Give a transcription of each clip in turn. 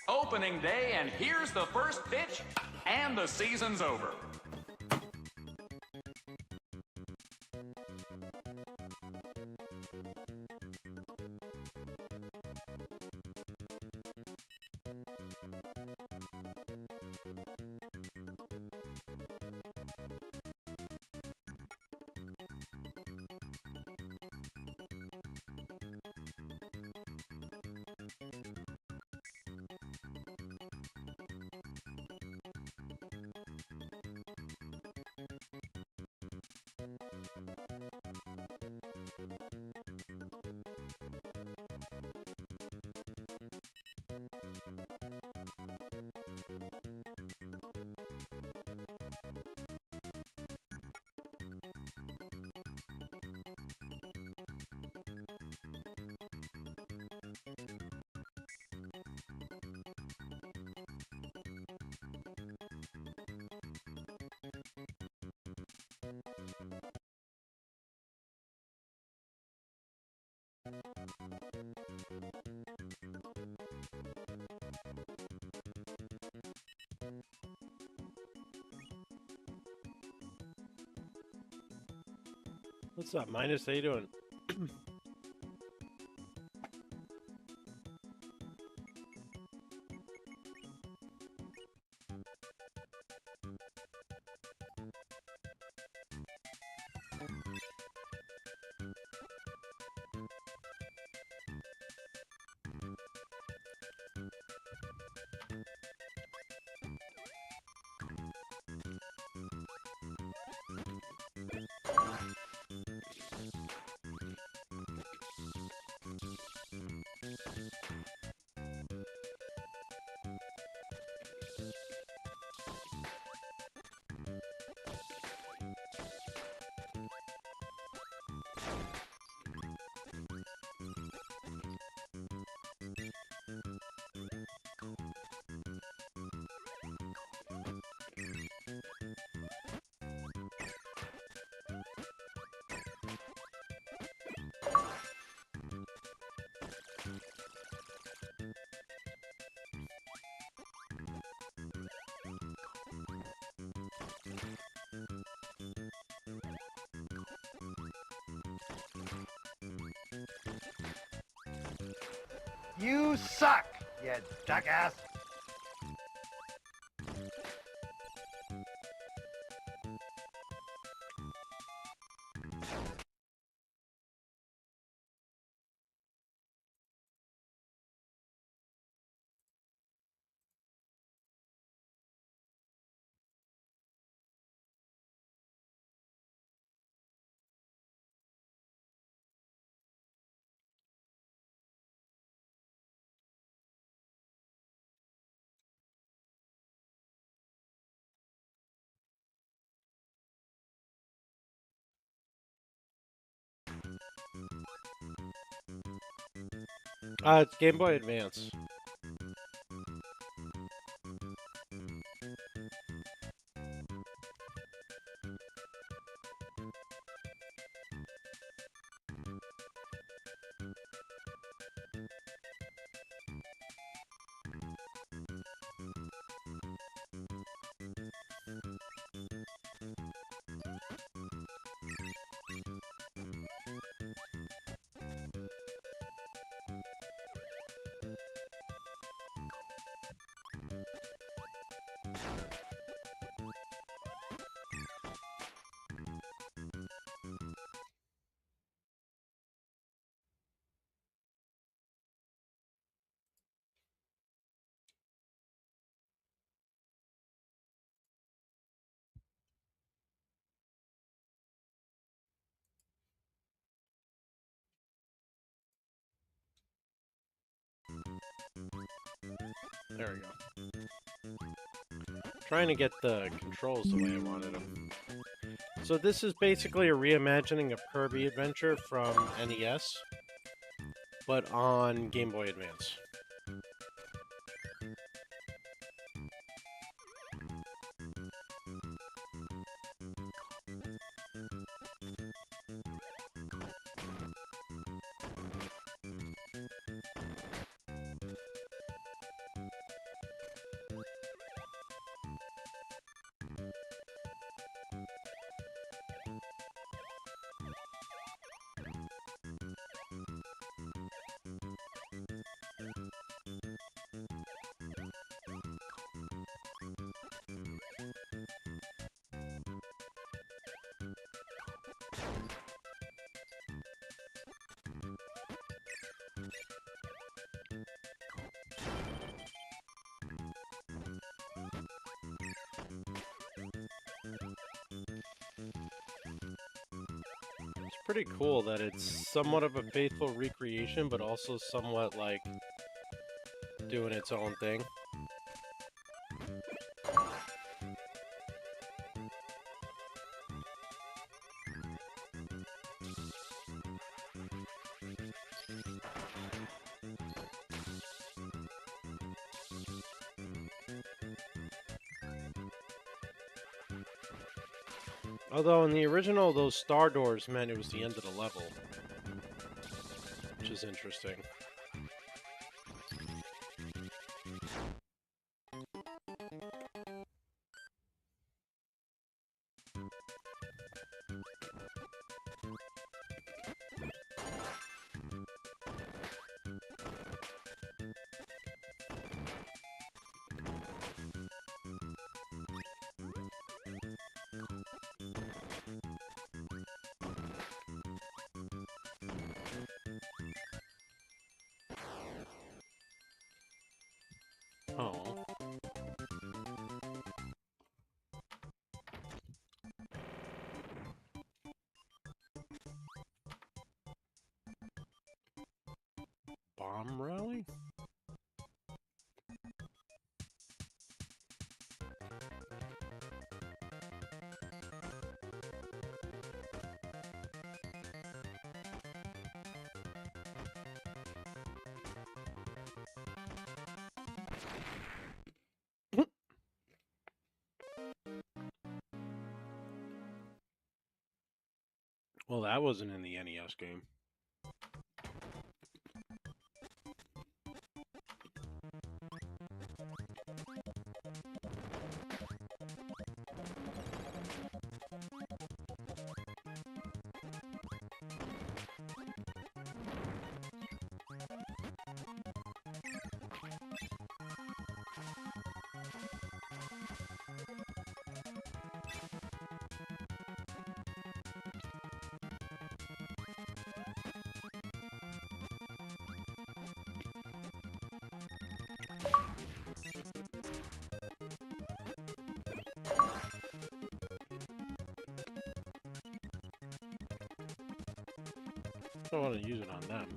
Opening day, and here's the first pitch, and the season's over. What's up, Minus? How you doing? You suck, you jackass! It's Game Boy Advance. There we go. Trying to get the controls the way I wanted them. So this is basically a reimagining of Kirby Adventure from NES, but on Game Boy Advance. pretty cool that it's somewhat of a faithful recreation, but also somewhat like doing its own thing. Although in the original, those star doors meant it was the end of the level, which is interesting. Oh. Bomb rally? Well, that wasn't in the NES game. I don't want to use it on them.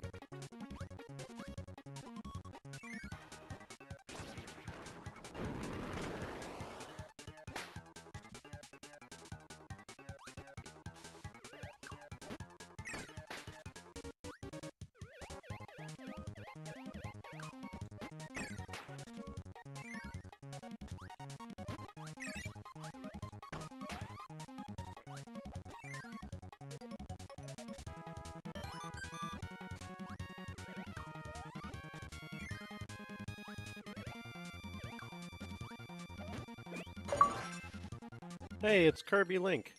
Hey, it's Kirby Link.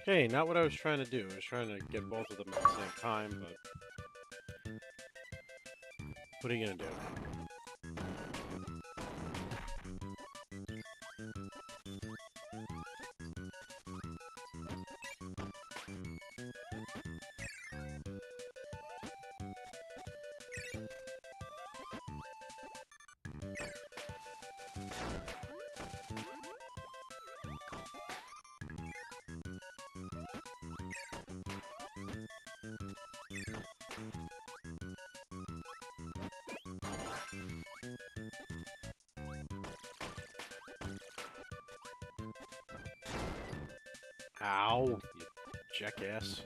Okay, not what I was trying to do. I was trying to get both of them at the same time, but... what are you gonna do? Ow, you jackass.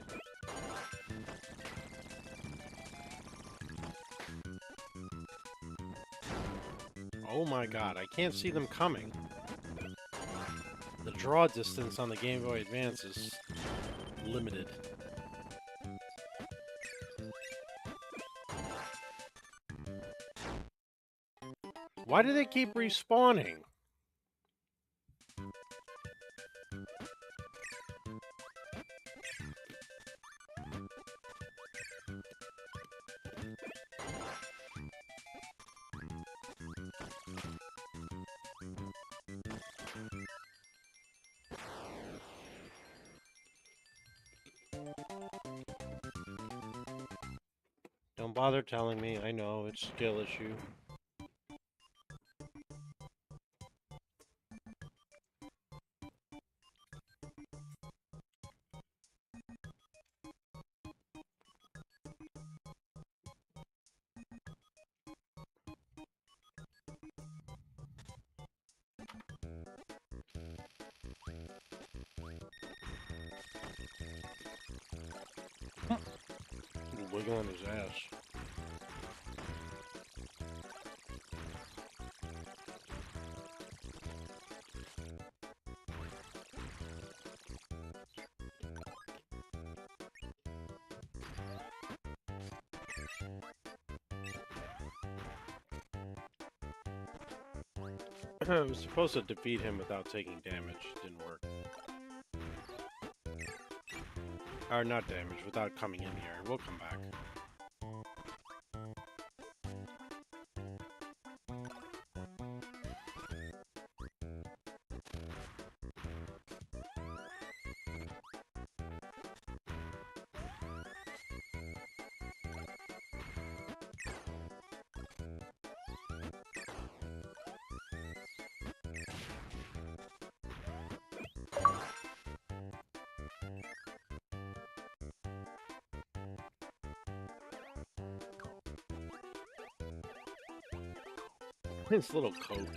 Oh my god, I can't see them coming. The draw distance on the Game Boy Advance is limited. Why do they keep respawning? Don't bother telling me. I know, it's a skill issue. Wiggle on his ass. I was supposed to defeat him without taking damage. Didn't work. Or not damage, without coming in here. We'll come back. His little coat.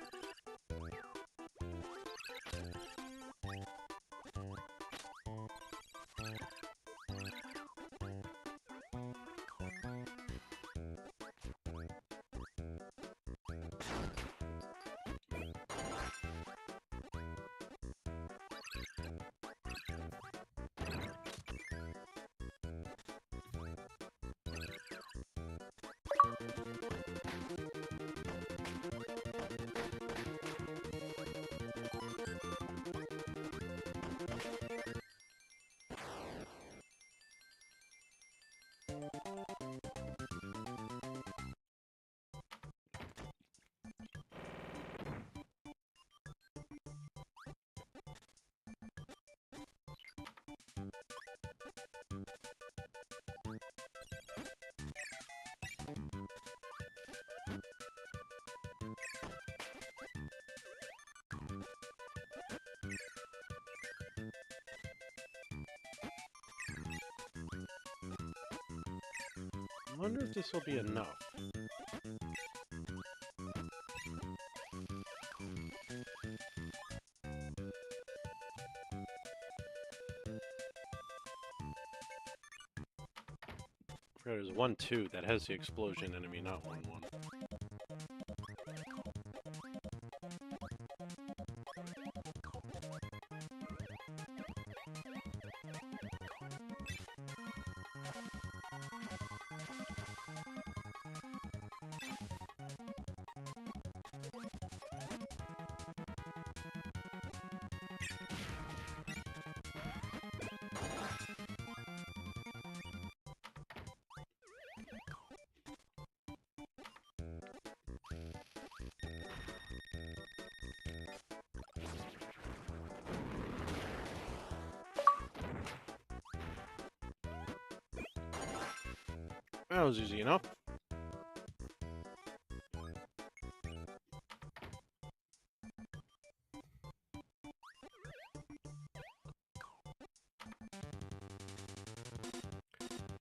I wonder if this will be enough. There's 1-2 that has the explosion enemy, not 1-1. That was easy enough.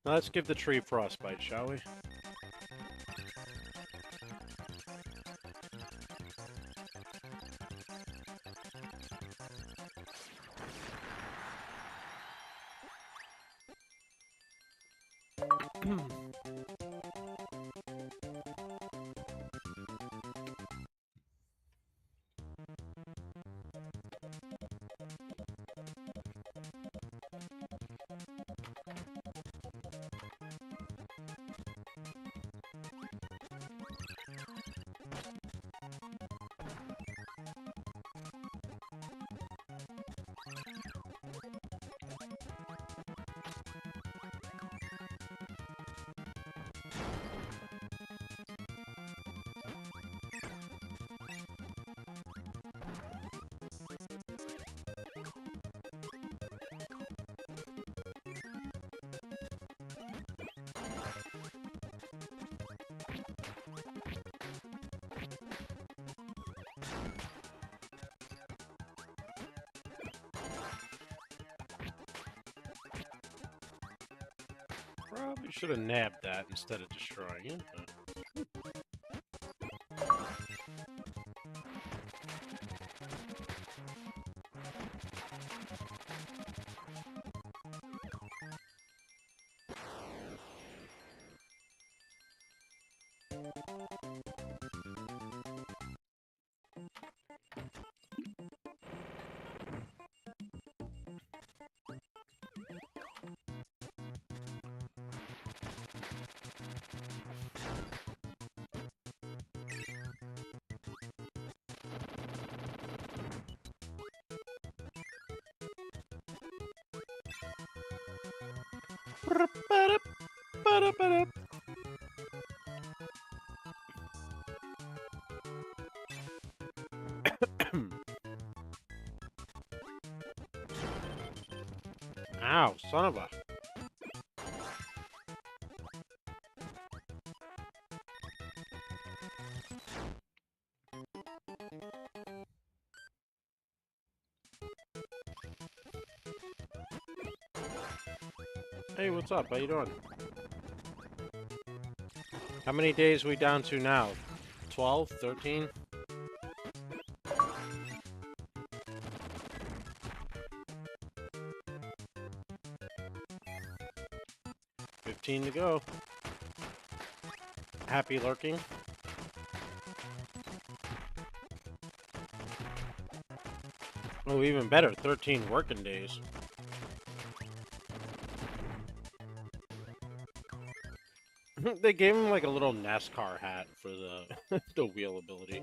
Now let's give the tree frostbite, shall we? Probably should have nabbed that instead of destroying it. Ow, son of a... Hey, what's up? How you doing? How many days we down to now? 12? 13? 15 to go. Happy lurking. Oh, even better, 13 working days. They gave him like a little NASCAR hat for the the wheel ability.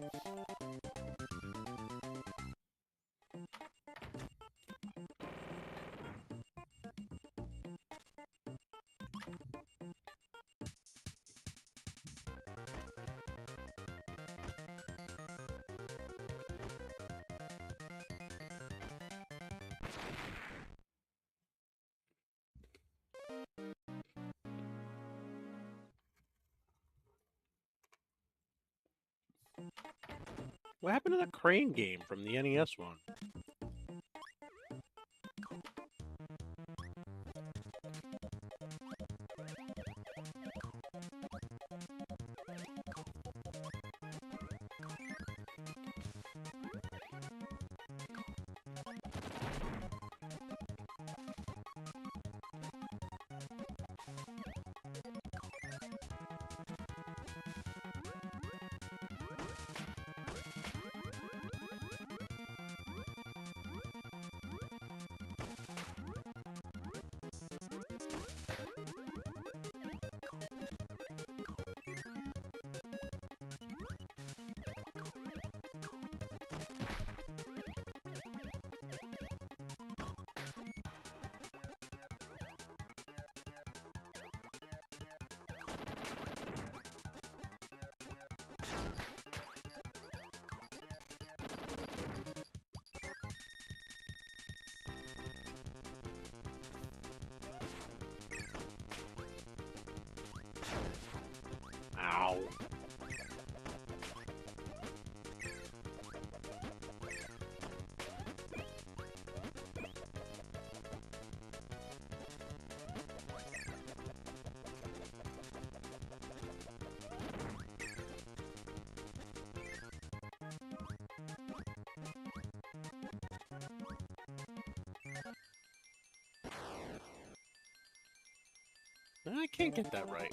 What happened to the crane game from the NES one? Ow. I can't get that right.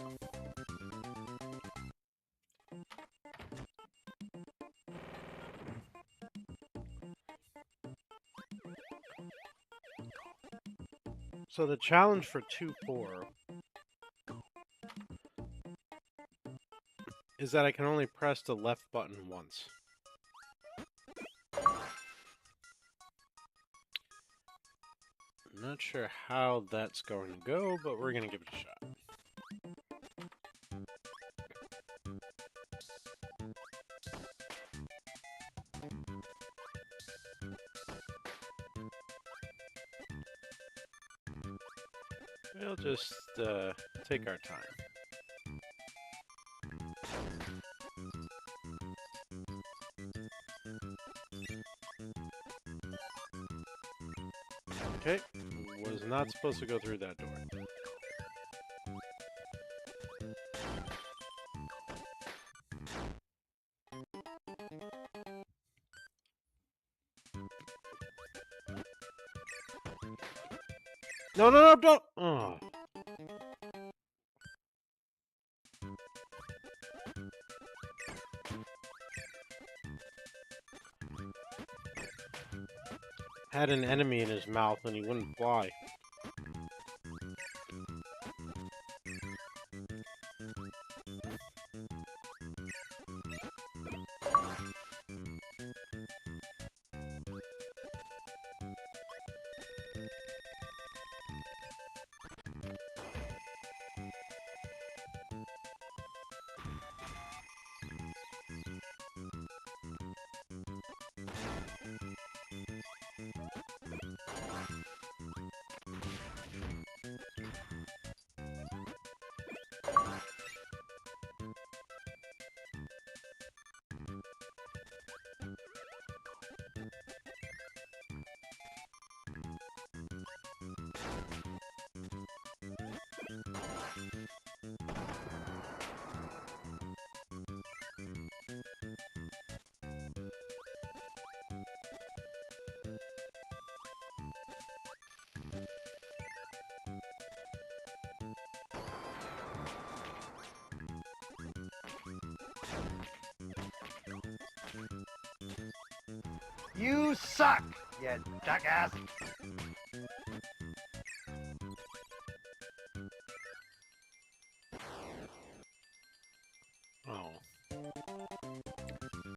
So the challenge for 2-4 is that I can only press the left button once. I'm not sure how that's going to go, but we're going to give it a shot. We'll just take our time. Okay, was not supposed to go through that door. No, no, no, don't! Oh. Had an enemy in his mouth and he wouldn't fly. You suck, you jackass. Oh.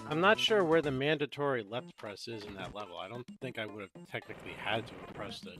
I'm not sure where the mandatory left press is in that level. I don't think I would have technically had to have pressed it.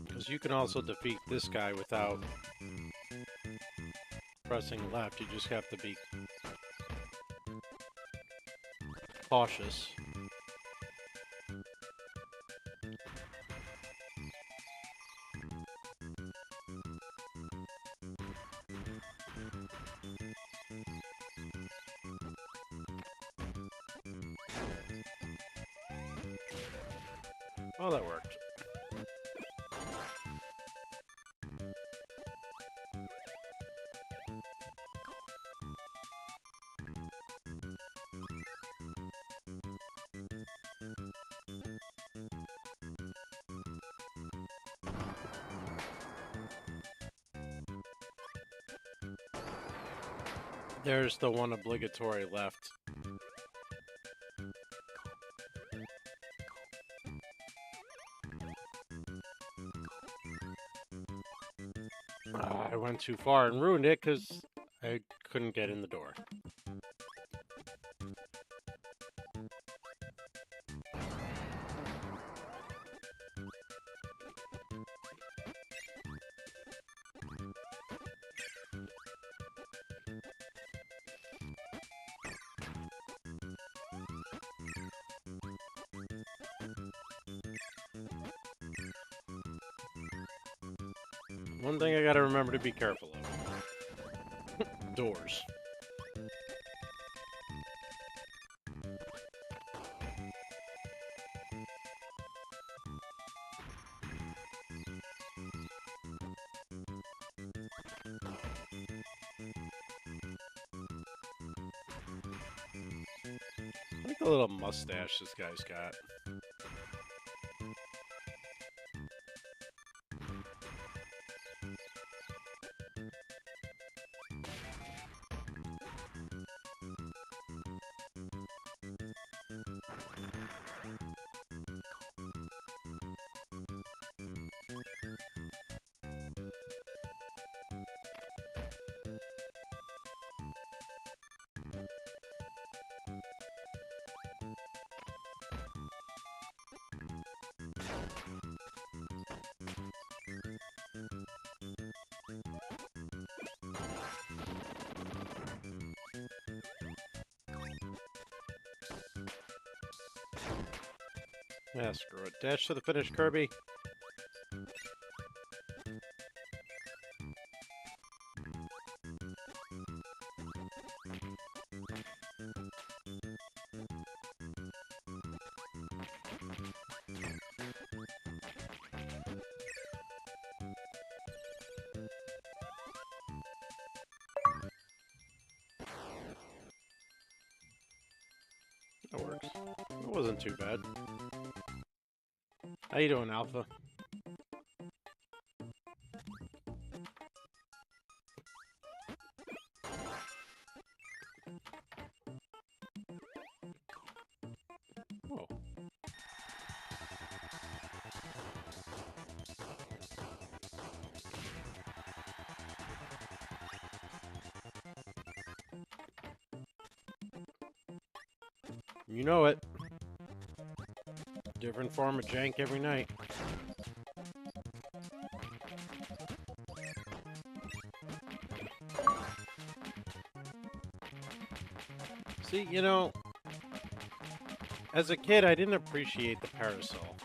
Because you can also defeat this guy without pressing left. You just have to be cautious. Oh, that worked. There's the one obligatory left. I went too far and ruined it because I couldn't get in the door. One thing I gotta remember to be careful of. Doors. I like the little mustache this guy's got. Yeah, screw it. Dash to the finish, Kirby. That works. It wasn't too bad. How you doing, Alpha? Whoa. You know it. Different form of jank every night. See, you know, as a kid, I didn't appreciate the parasol.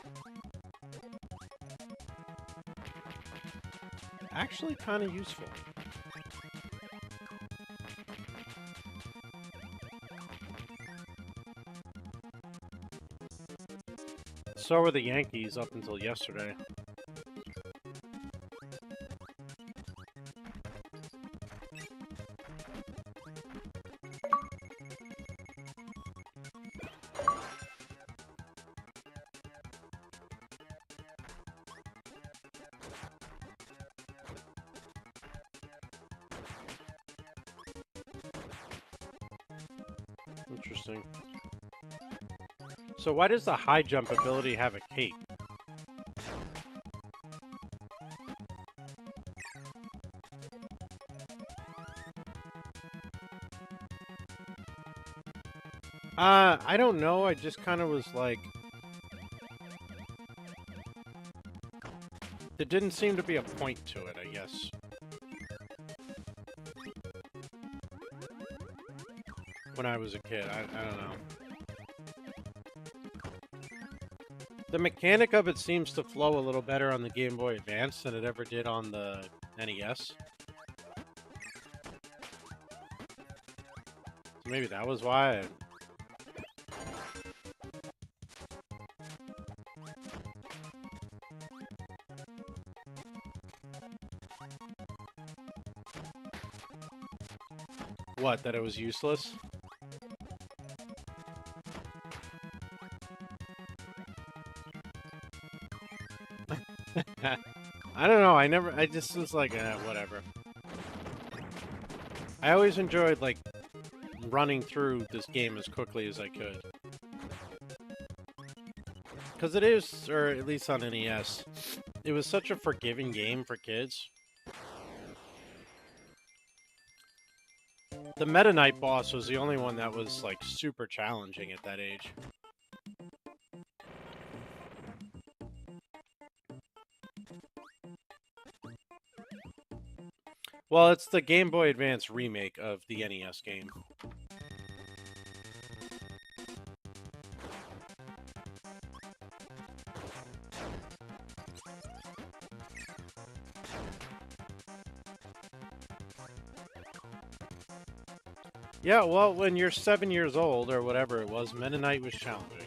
Actually, kind of useful. So were the Yankees up until yesterday. Interesting. So why does the high jump ability have a cape? I don't know. I just kind of was like... There didn't seem to be a point to it, I guess. When I was a kid, I don't know. The mechanic of it seems to flow a little better on the Game Boy Advance than it ever did on the NES. So maybe that was why. What, that it was useless? I don't know, I just was like, whatever. I always enjoyed, like, running through this game as quickly as I could. Because it is, or at least on NES, it was such a forgiving game for kids. The Meta Knight boss was the only one that was, like, super challenging at that age. Well, it's the Game Boy Advance remake of the NES game. Yeah, well, when you're 7 years old, or whatever it was, Mennonite was challenging.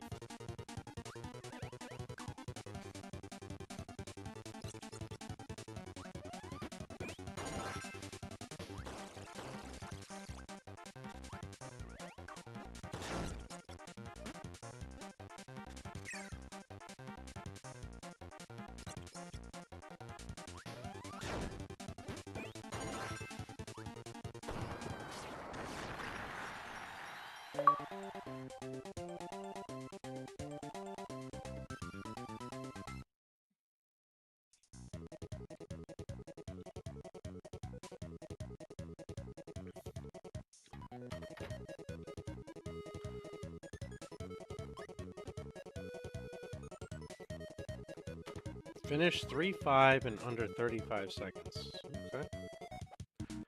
Finish 3-5 in under 35 seconds. Okay.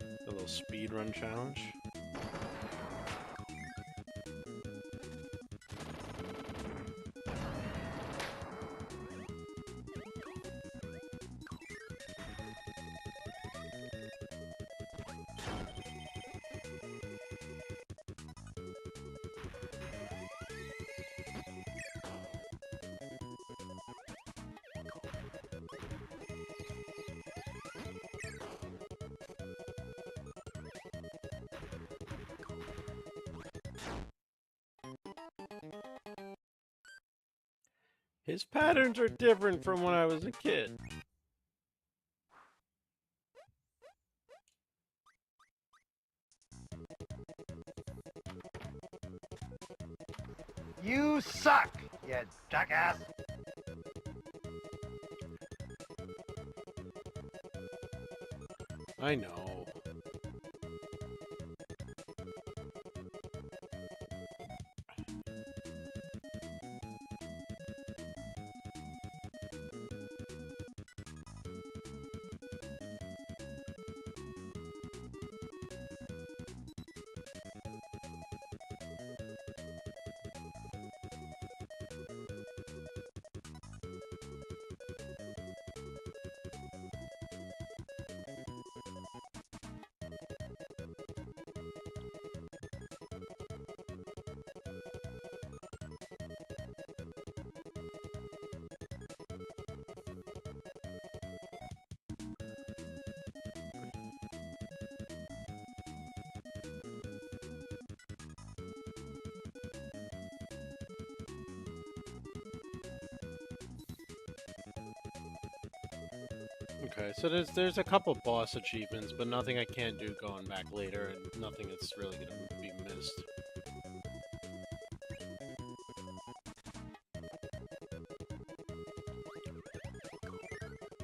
A little speed run challenge. His patterns are different from when I was a kid. You suck, you jackass. I know. Okay, so there's a couple boss achievements, but nothing I can't do going back later, and nothing that's really gonna be missed.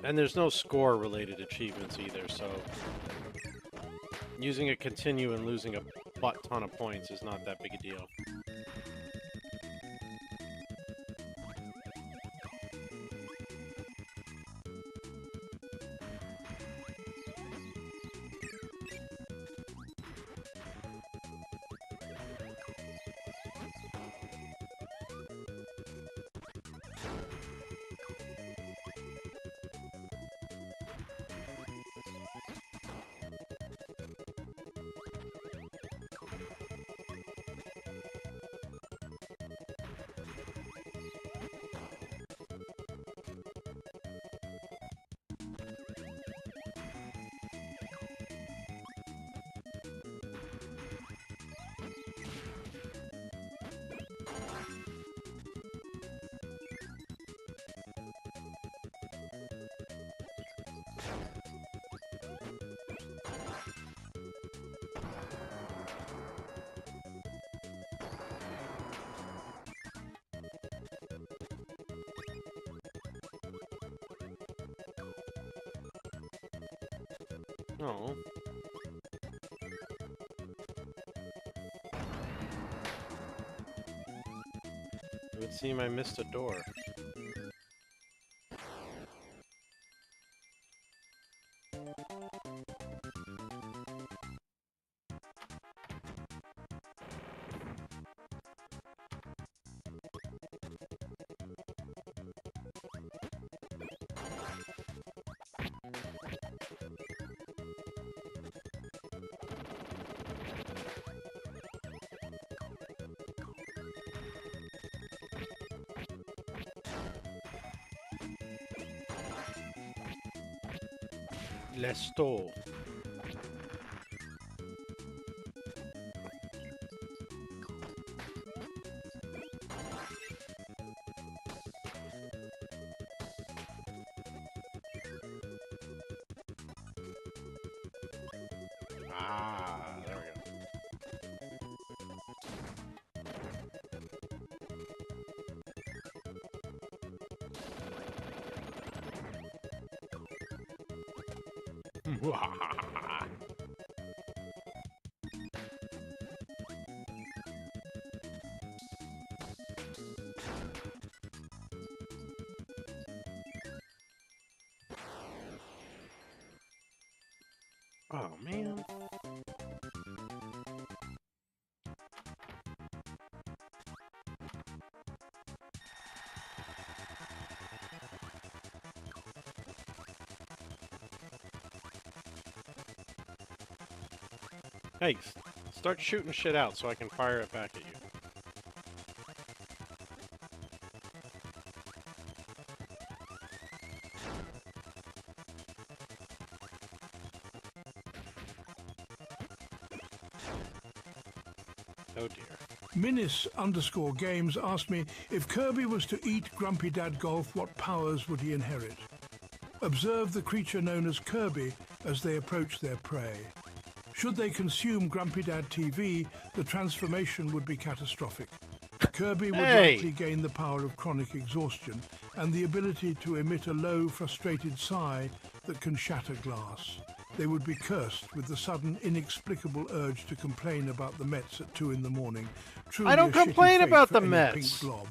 And there's no score-related achievements either, so using a continue and losing a butt ton of points is not that big a deal. Oh. It would seem I missed a door. Lesto. Ah, there we go. Oh, man. Hey, start shooting shit out so I can fire it back at you. Oh dear. Minis_games asked me if Kirby was to eat Grumpy Dad Golf, what powers would he inherit? Observe the creature known as Kirby as they approach their prey. Should they consume Grumpy Dad TV, the transformation would be catastrophic. Kirby would likely gain the power of chronic exhaustion and the ability to emit a low, frustrated sigh that can shatter glass. They would be cursed with the sudden, inexplicable urge to complain about the Mets at 2 in the morning. Truly I don't a shitty complain fate about for the any Mets. Pink blob.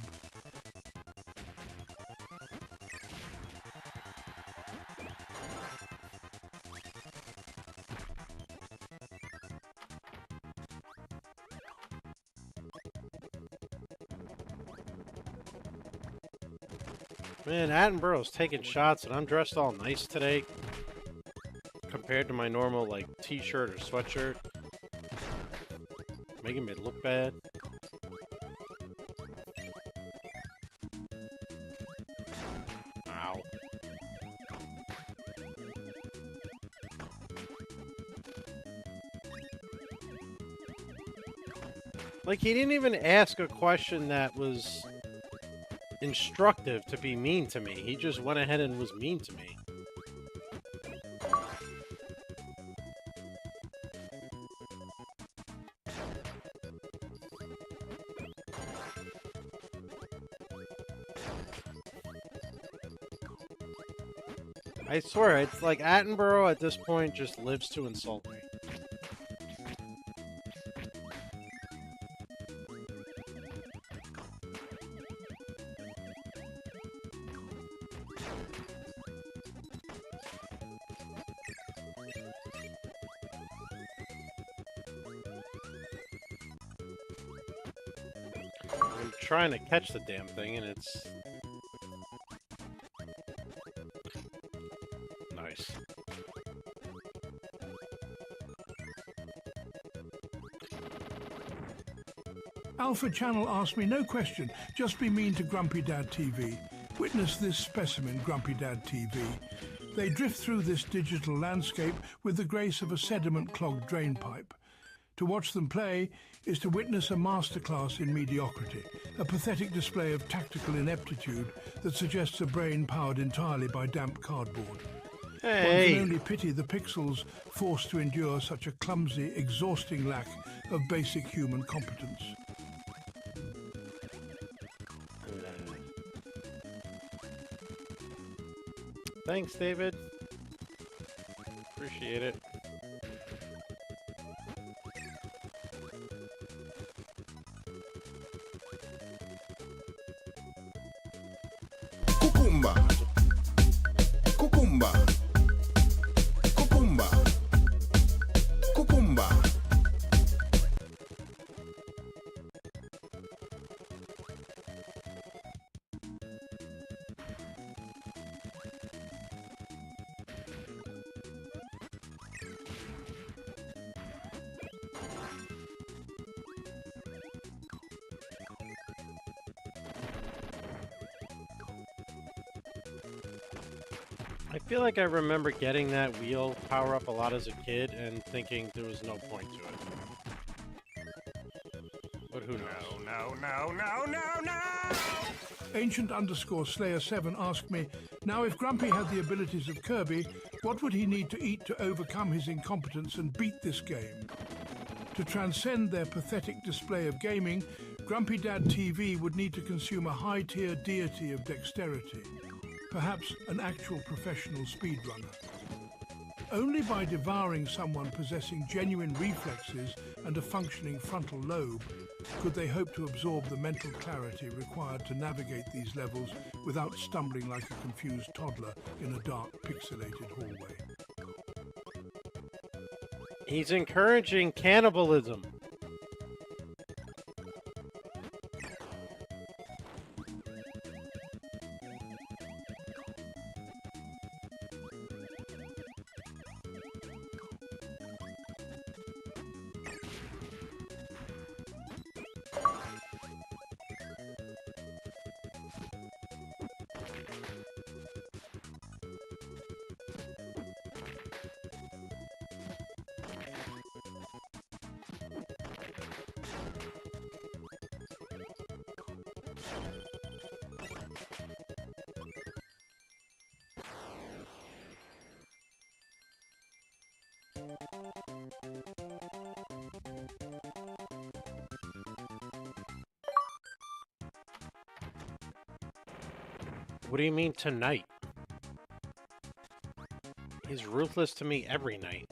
Man, Attenborough's taking shots and I'm dressed all nice today. Compared to my normal, like, t-shirt or sweatshirt. Making me look bad. Ow. Like, he didn't even ask a question that was instructive to be mean to me. He just went ahead and was mean to me. I swear, it's like Attenborough at this point just lives to insult me. I'm trying to catch the damn thing and it's... Nice. Alpha Channel asked me, no question, just be mean to Grumpy Dad TV. Witness this specimen, Grumpy Dad TV. They drift through this digital landscape with the grace of a sediment-clogged drainpipe. To watch them play is to witness a masterclass in mediocrity, a pathetic display of tactical ineptitude that suggests a brain powered entirely by damp cardboard. Hey! One can only pity the pixels forced to endure such a clumsy, exhausting lack of basic human competence. Thanks, David. Appreciate it. Cucumba. Cucumba. Cucumba. Cucumba. I feel like I remember getting that wheel power-up a lot as a kid and thinking there was no point to it. But who knows? No. Ancient_Slayer7 asked me, now if Grumpy had the abilities of Kirby, what would he need to eat to overcome his incompetence and beat this game? To transcend their pathetic display of gaming, Grumpy Dad TV would need to consume a high-tier deity of dexterity, perhaps an actual professional speedrunner. Only by devouring someone possessing genuine reflexes and a functioning frontal lobe could they hope to absorb the mental clarity required to navigate these levels without stumbling like a confused toddler in a dark, pixelated hallway. He's encouraging cannibalism. What do you mean tonight? He's ruthless to me every night.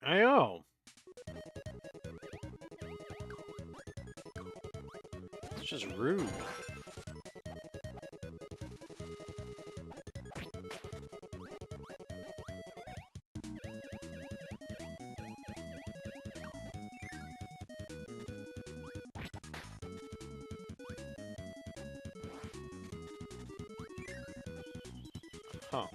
I know. It's just rude. Huh.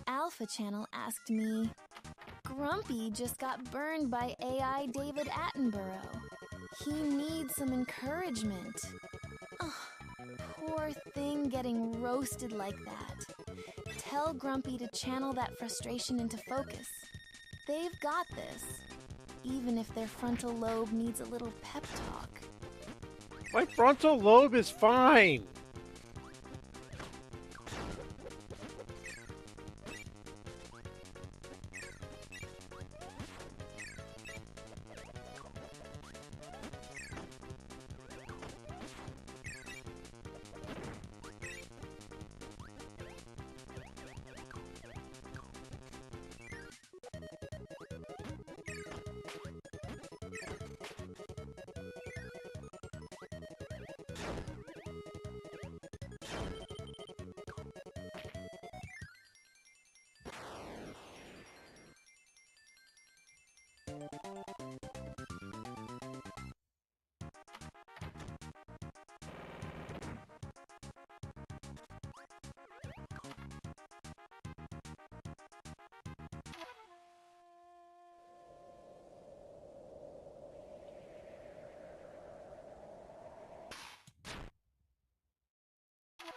Alpha Channel asked me, Grumpy just got burned by AI David Attenborough. He needs some encouragement. Oh, poor thing getting roasted like that. Tell Grumpy to channel that frustration into focus. They've got this, even if their frontal lobe needs a little pep talk. My frontal lobe is fine.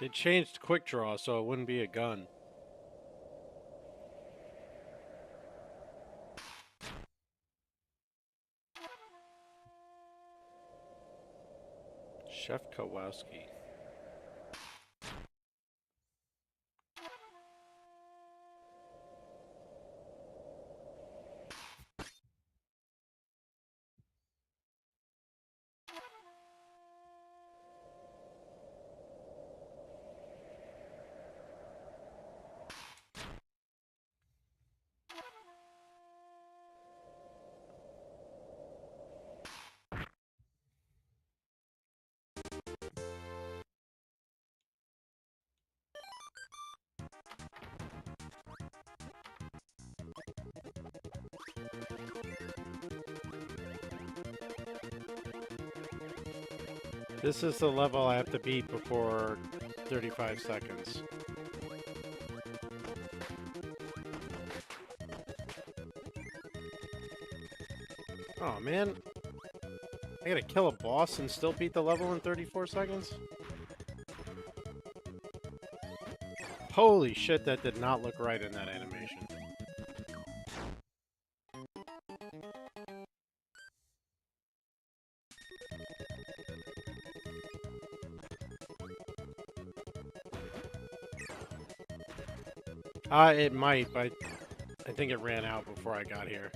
They changed quick draw so it wouldn't be a gun. Chef Kowalski. This is the level I have to beat before 35 seconds. Oh man, I gotta kill a boss and still beat the level in 34 seconds? Holy shit, that did not look right in that animation. It might, but I think it ran out before I got here.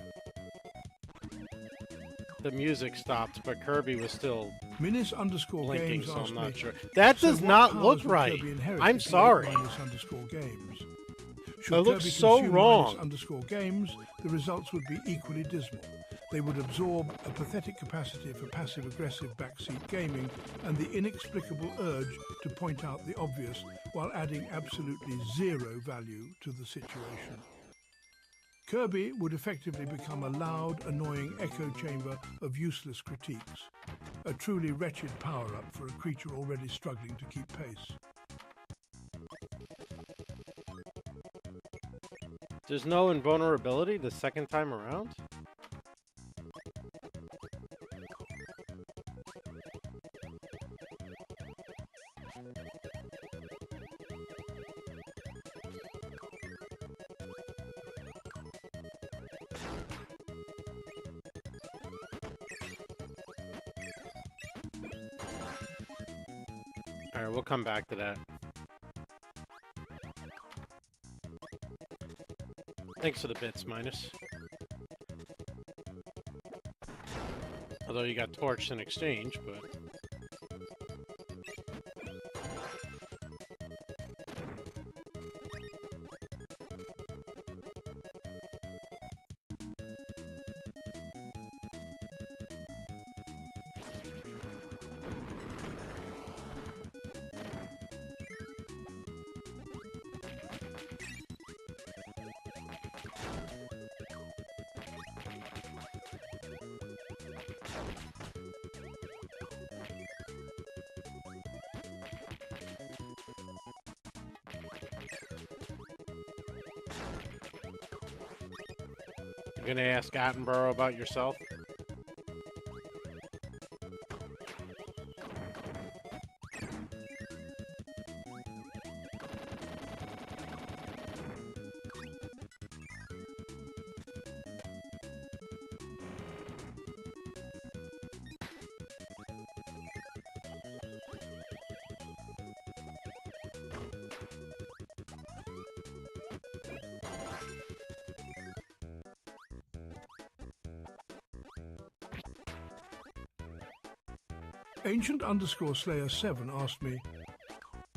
The music stopped, but Kirby was still blinking, so I'm not sure. That does not look right. I'm sorry. Games? It looks so wrong. Games, the results would be equally dismal. They would absorb a pathetic capacity for passive-aggressive backseat gaming and the inexplicable urge to point out the obvious while adding absolutely zero value to the situation. Kirby would effectively become a loud, annoying echo chamber of useless critiques, a truly wretched power-up for a creature already struggling to keep pace. There's no invulnerability the second time around? Alright, we'll come back to that. Thanks for the bits, Minus. Although you got torched in exchange, but... You're gonna ask Attenborough about yourself? Ancient_Slayer7 asked me,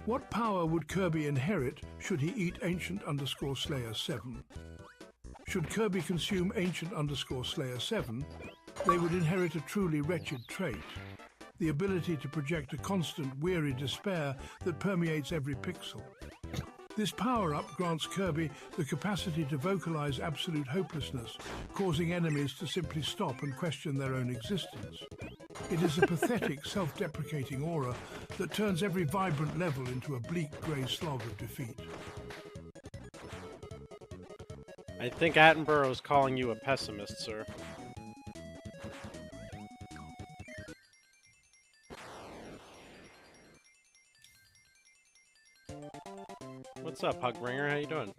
what power would Kirby inherit should he eat Ancient_Slayer7? Should Kirby consume Ancient_Slayer7, they would inherit a truly wretched trait, the ability to project a constant, weary despair that permeates every pixel. This power-up grants Kirby the capacity to vocalize absolute hopelessness, causing enemies to simply stop and question their own existence. It is a pathetic, self-deprecating aura that turns every vibrant level into a bleak grey slog of defeat. I think Attenborough's calling you a pessimist, sir. What's up, Hugbringer? How you doing?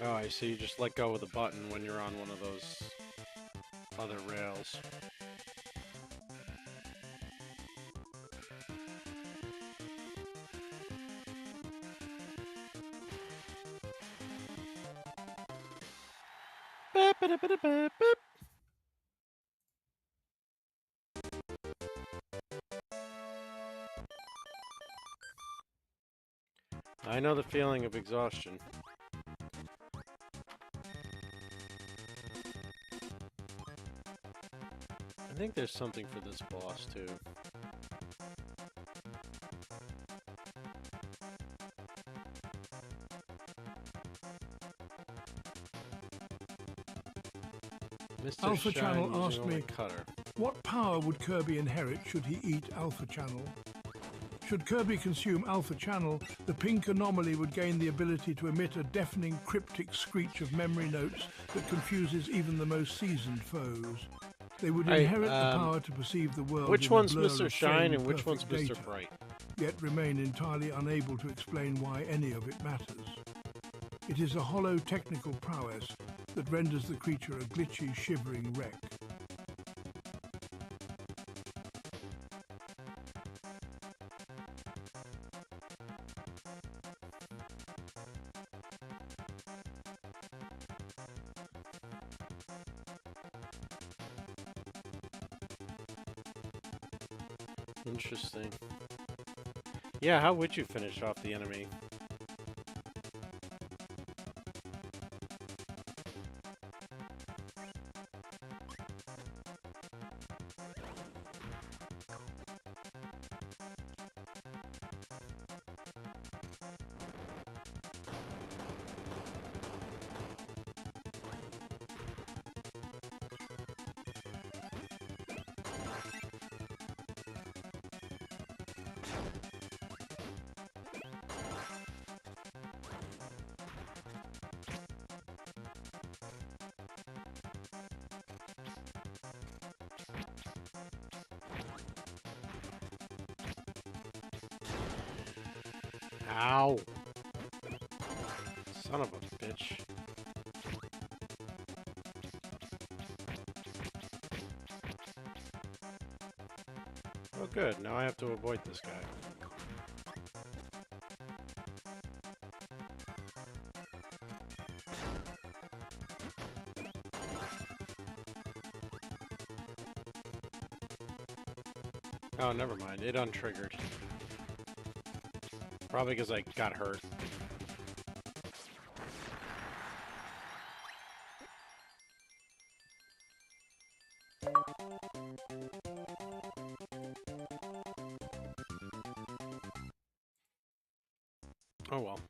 Oh, I see. You just let go of the button when you're on one of those other rails. Beep, beep, beep, beep, beep. I know the feeling of exhaustion. I think there's something for this boss, too. Mr. Alpha Shine Channel using asked only me, Cutter. what power would Kirby inherit should he eat Alpha Channel? Should Kirby consume Alpha Channel, the pink anomaly would gain the ability to emit a deafening, cryptic screech of memory notes that confuses even the most seasoned foes. They would inherit the power to perceive the world Which in a one's blur Mr. of Shine and which frame-perfect one's Mr. data, Bright? yet remain entirely unable to explain why any of it matters. It is a hollow technical prowess that renders the creature a glitchy, shivering wreck. Interesting. Yeah, how would you finish off the enemy? Ow! Son of a bitch. Oh good, now I have to avoid this guy. Oh, never mind. It untriggered. Probably because I got hurt. Oh well.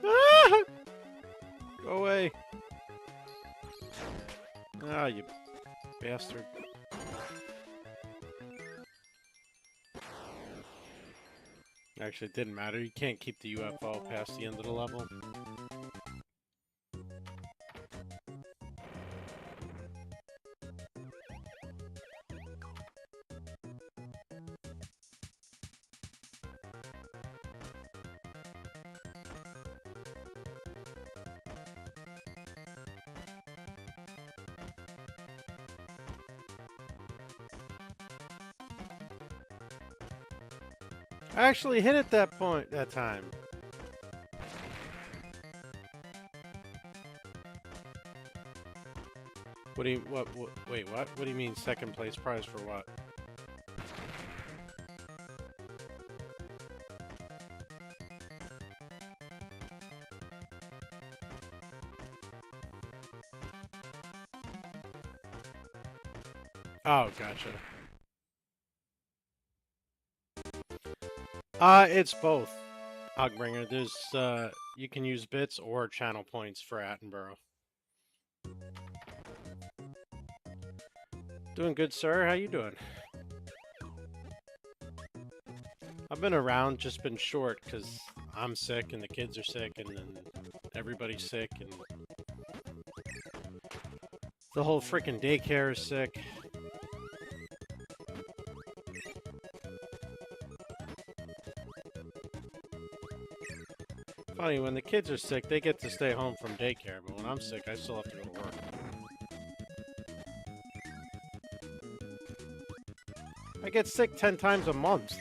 Ah! Go away. Ah, you bastard. Actually, it didn't matter. You can't keep the UFO past the end of the level. I actually hit at that time. What do you, wait, what? What do you mean second place prize for what? Oh, gotcha. It's both, Hogbringer. There's, you can use bits or channel points for Attenborough. Doing good, sir. How you doing? I've been around, just been short, because I'm sick, and the kids are sick, and then everybody's sick, and the whole freaking daycare is sick. Funny, when the kids are sick, they get to stay home from daycare, but when I'm sick, I still have to go to work. I get sick 10 times a month.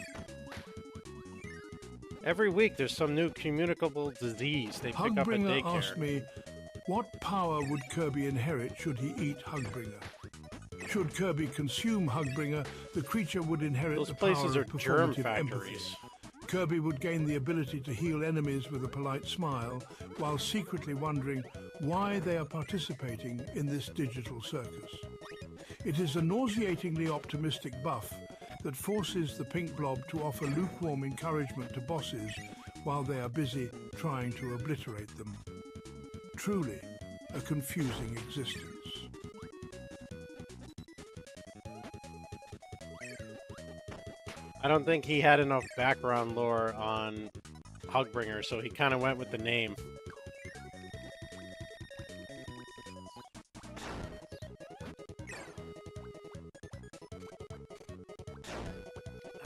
Every week there's some new communicable disease they pick up at Hugbringer daycare. asked me, what power would Kirby inherit should he eat Hugbringer? Should Kirby consume Hugbringer, the creature would inherit Those the power places of are germ performative empathy. factories. Kirby would gain the ability to heal enemies with a polite smile, while secretly wondering why they are participating in this digital circus. It is a nauseatingly optimistic buff that forces the pink blob to offer lukewarm encouragement to bosses while they are busy trying to obliterate them. Truly, a confusing existence. I don't think he had enough background lore on Hugbringer, so he kind of went with the name.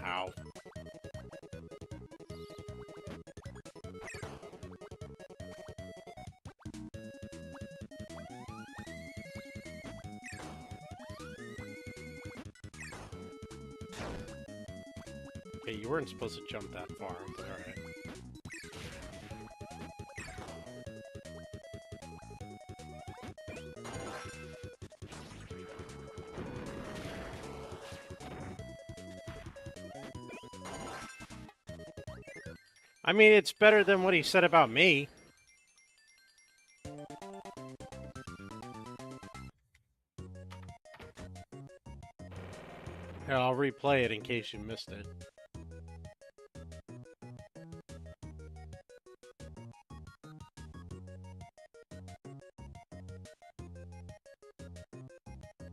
Ow. Okay, you weren't supposed to jump that far, but alright. I mean, it's better than what he said about me. Here, I'll replay it in case you missed it.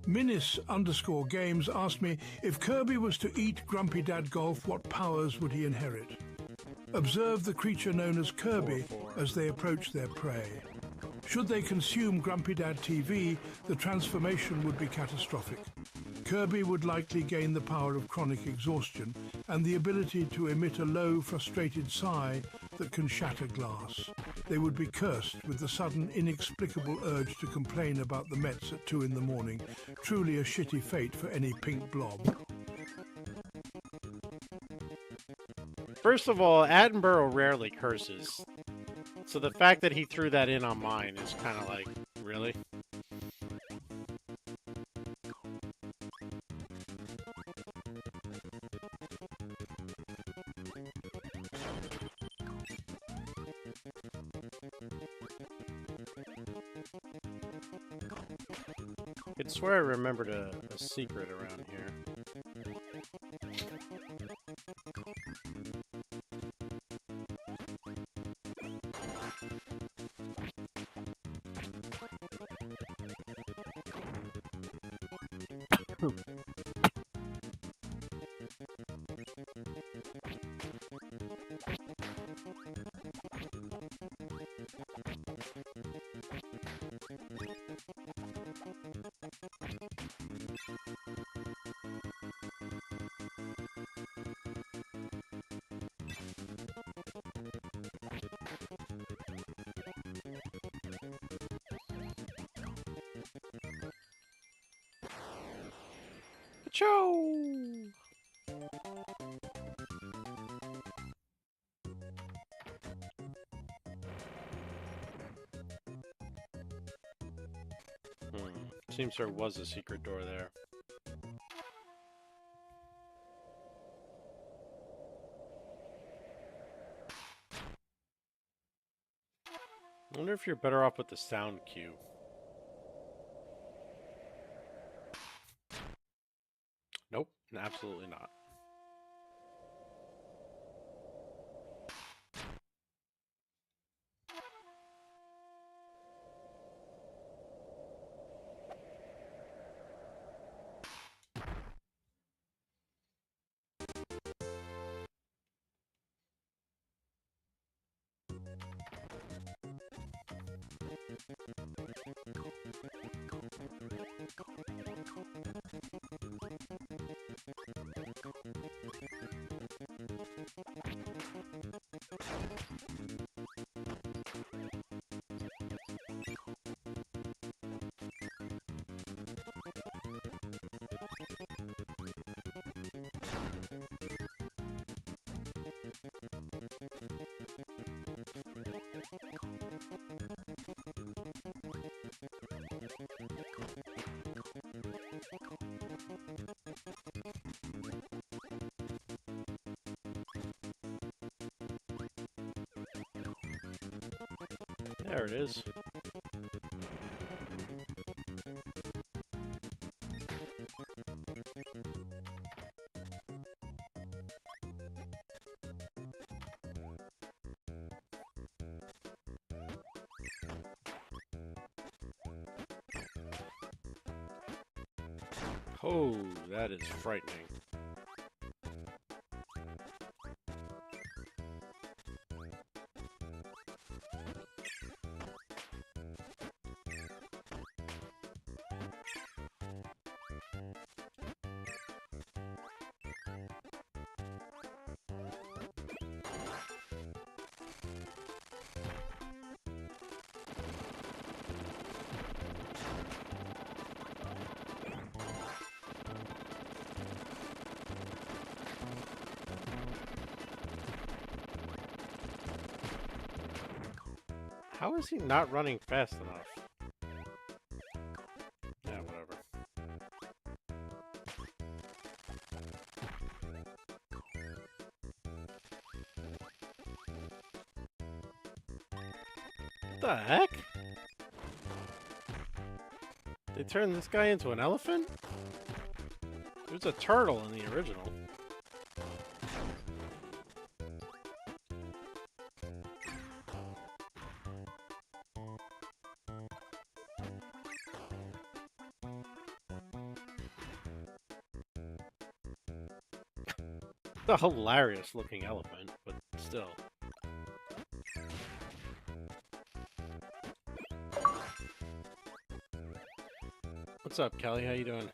Minis_games asked me, if Kirby was to eat Grumpy Dad Golf, what powers would he inherit? Observe the creature known as Kirby as they approach their prey. Should they consume Grumpy Dad TV, the transformation would be catastrophic. Kirby would likely gain the power of chronic exhaustion and the ability to emit a low, frustrated sigh that can shatter glass. They would be cursed with the sudden, inexplicable urge to complain about the Mets at 2 in the morning. Truly a shitty fate for any pink blob. First of all, Attenborough rarely curses. So the fact that he threw that in on mine is kind of like, really? I could swear I remembered a secret around here. Achoo! Seems there was a secret door there. I wonder if you're better off with the sound cue. Nope, absolutely not. There it is. Oh, that is frightening. How is he not running fast enough? Yeah, whatever. What the heck? They turned this guy into an elephant? There's a turtle in the original. A hilarious looking elephant, but still. What's up, Kelly? How you doing?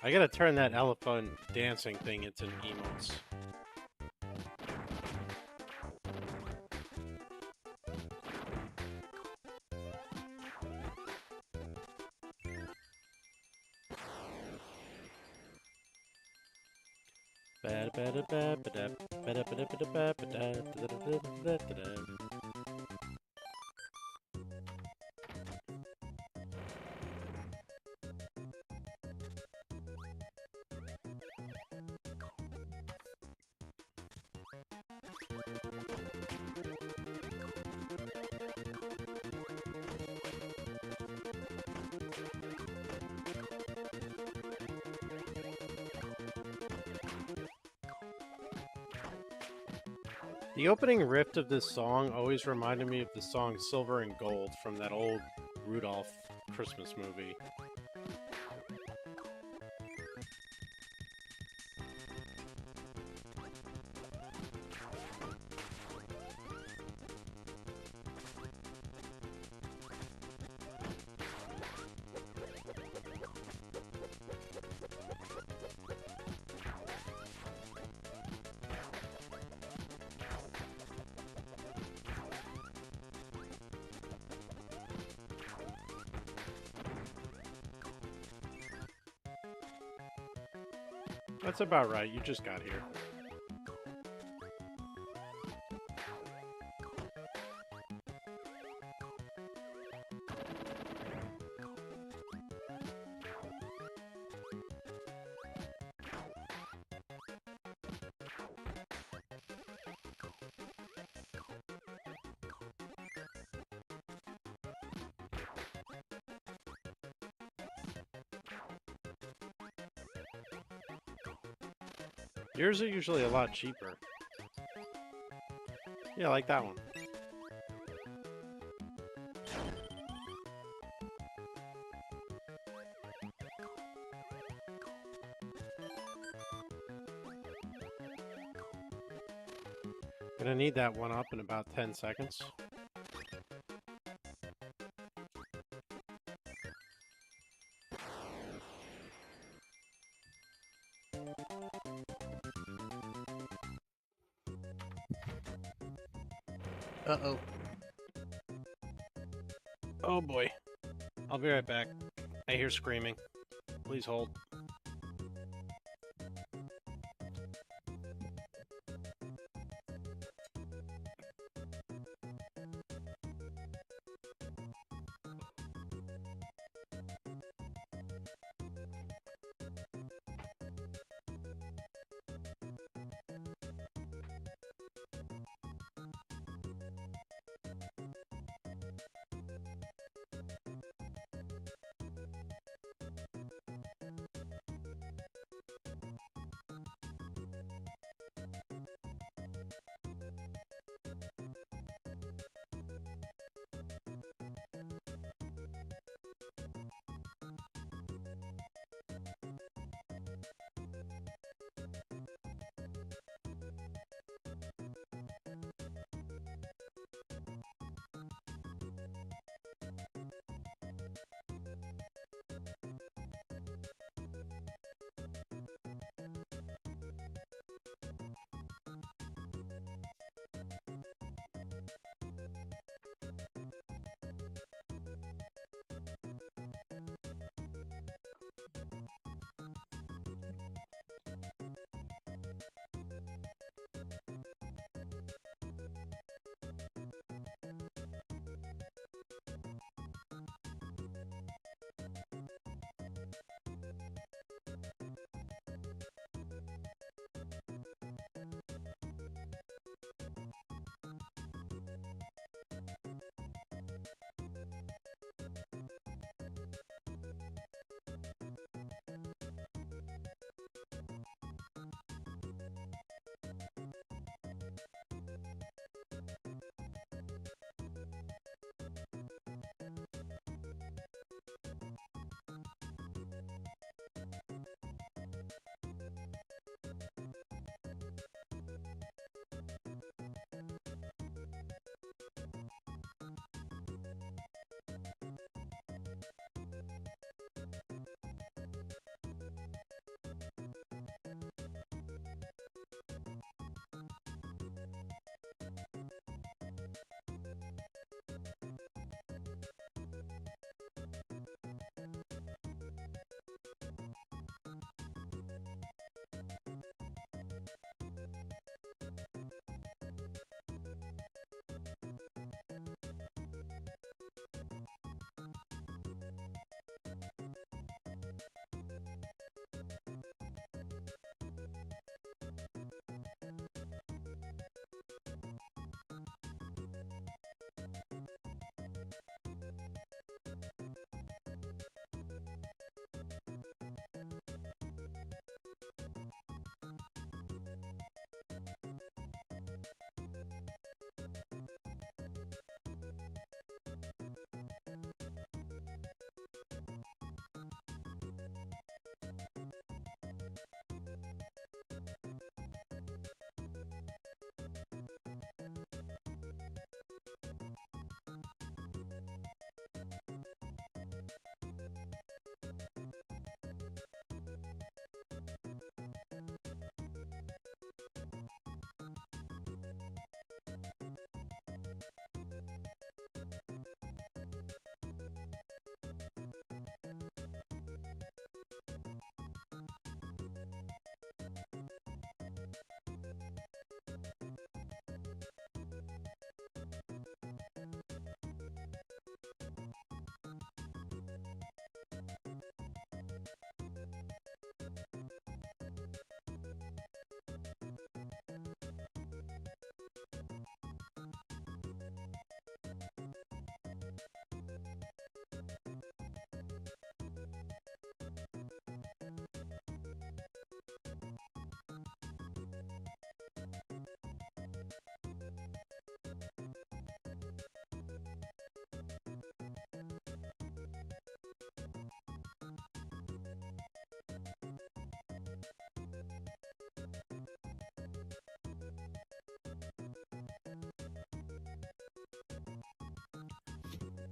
I gotta turn that elephant dancing thing into emotes. The opening riff of this song always reminded me of the song Silver and Gold from that old Rudolph Christmas movie. That's about right, you just got here. Yours are usually a lot cheaper. Yeah, like that one. Gonna need that one up in about 10 seconds. Uh-oh. Oh boy. I'll be right back. I hear screaming. Please hold.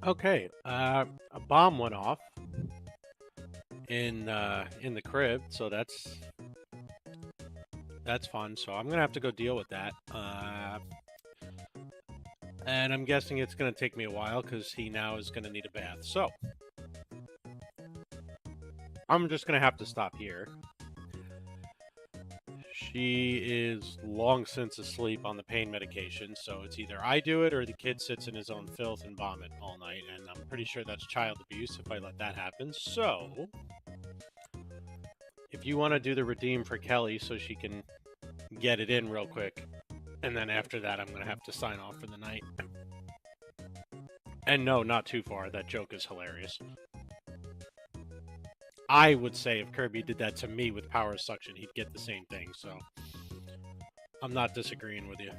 Okay, a bomb went off in the crib, so that's fun. So I'm gonna have to go deal with that. And I'm guessing it's gonna take me a while because he now is gonna need a bath. So I'm just gonna have to stop here. She is long since asleep on the pain medication, so it's either I do it or the kid sits in his own filth and vomit all night, and I'm pretty sure that's child abuse if I let that happen. So, if you want to do the redeem for Kelly so she can get it in real quick, and then after that I'm going to have to sign off for the night. And no, not too far. That joke is hilarious. I would say if Kirby did that to me with power suction, he'd get the same thing, so I'm not disagreeing with you.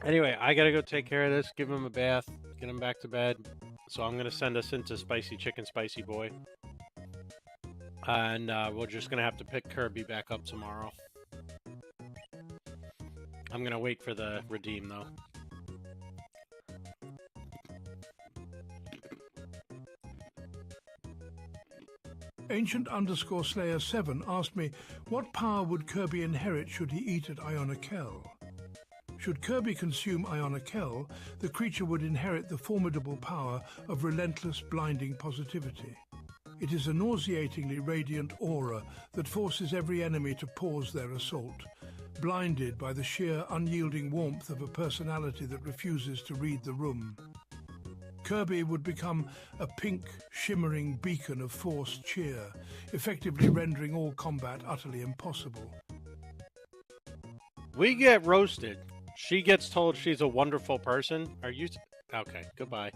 Anyway, I gotta go take care of this, give him a bath, get him back to bed. So I'm gonna send us into Spicy Chicken Spicy Boy. And we're just gonna have to pick Kirby back up tomorrow. I'm gonna wait for the redeem though. Ancient_Slayer7 asked me, what power would Kirby inherit should he eat at Iona Kell? Should Kirby consume Iona Kell, the creature would inherit the formidable power of relentless, blinding positivity. It is a nauseatingly radiant aura that forces every enemy to pause their assault, blinded by the sheer, unyielding warmth of a personality that refuses to read the room. Kirby would become a pink, shimmering beacon of forced cheer, effectively rendering all combat utterly impossible. We get roasted. She gets told she's a wonderful person. Are you... Okay, goodbye.